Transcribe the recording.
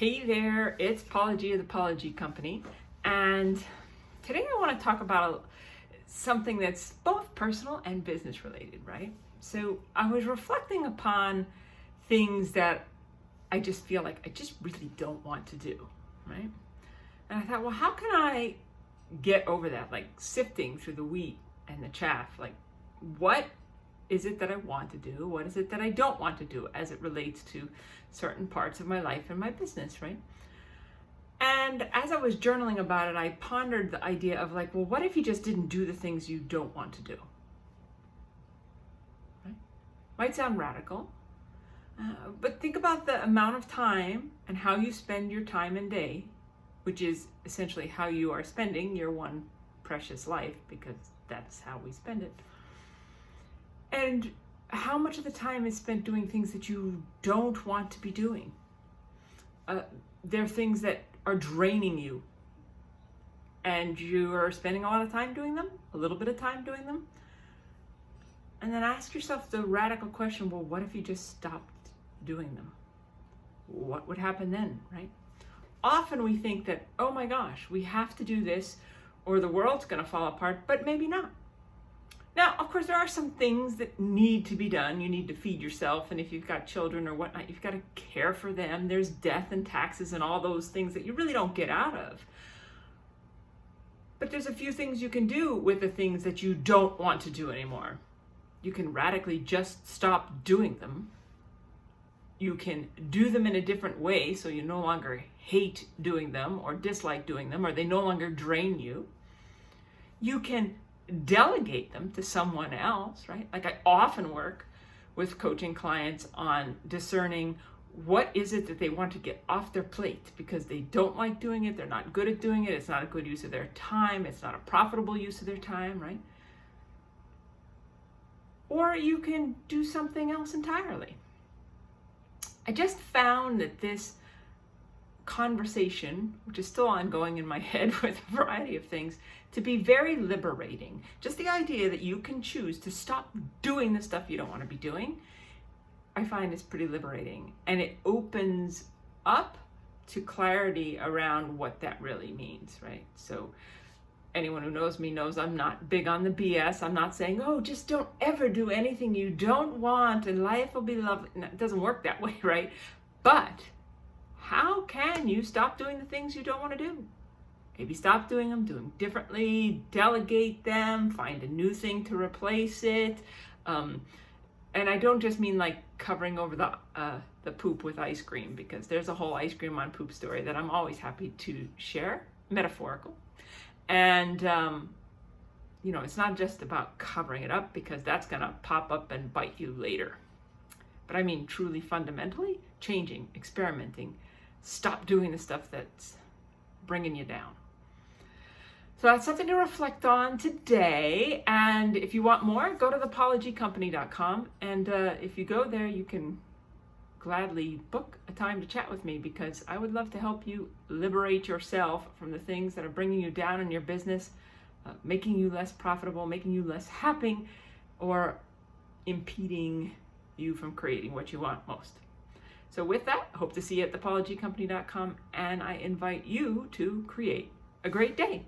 Hey there, it's Paula G of the Paula G Company, and today I want to talk about something that's both personal and business related, right? So I was reflecting upon things that I just feel like I just really don't want to do, right? And I thought, well, how can I get over that? Like sifting through the wheat and the chaff, like what is it that I want to do? What is it that I don't want to do as it relates to certain parts of my life and my business, right? And as I was journaling about it, I pondered the idea of like, well, what if you just didn't do the things you don't want to do? Right? Might sound radical, but think about the amount of time and how you spend your time and day, which is essentially how you are spending your one precious life, because that's how we spend it. And how much of the time is spent doing things that you don't want to be doing? There are things that are draining you, and you are spending a lot of time doing them, a little bit of time doing them. And then ask yourself the radical question, well, what if you just stopped doing them? What would happen then, right? Often we think that, oh my gosh, we have to do this or the world's going to fall apart, but maybe not. Now, of course, there are some things that need to be done. You need to feed yourself, and if you've got children or whatnot, you've got to care for them. There's death and taxes and all those things that you really don't get out of. But there's a few things you can do with the things that you don't want to do anymore. You can radically just stop doing them. You can do them in a different way so you no longer hate doing them or dislike doing them, or they no longer drain you. You can delegate them to someone else, right? Like I often work with coaching clients on discerning what is it that they want to get off their plate because they don't like doing it, they're not good at doing it, it's not a good use of their time, it's not a profitable use of their time, right? Or you can do something else entirely. I just found that this conversation, which is still ongoing in my head with a variety of things, to be very liberating. Just the idea that you can choose to stop doing the stuff you don't want to be doing, I find is pretty liberating. And it opens up to clarity around what that really means, right? So anyone who knows me knows I'm not big on the BS. I'm not saying, oh, just don't ever do anything you don't want and life will be lovely. No, it doesn't work that way, right? But how can you stop doing the things you don't want to do? Maybe stop doing them, do them differently, delegate them, find a new thing to replace it. And I don't just mean like covering over the poop with ice cream, because there's a whole ice cream on poop story that I'm always happy to share, metaphorical. And, it's not just about covering it up, because that's going to pop up and bite you later. But I mean truly fundamentally changing, experimenting, stop doing the stuff that's bringing you down. So that's something to reflect on today. And if you want more, go to thepaulagcompany.com. And if you go there, you can gladly book a time to chat with me, because I would love to help you liberate yourself from the things that are bringing you down in your business, making you less profitable, making you less happy, or impeding you from creating what you want most. So with that, I hope to see you at thepaulagcompany.com, and I invite you to create a great day.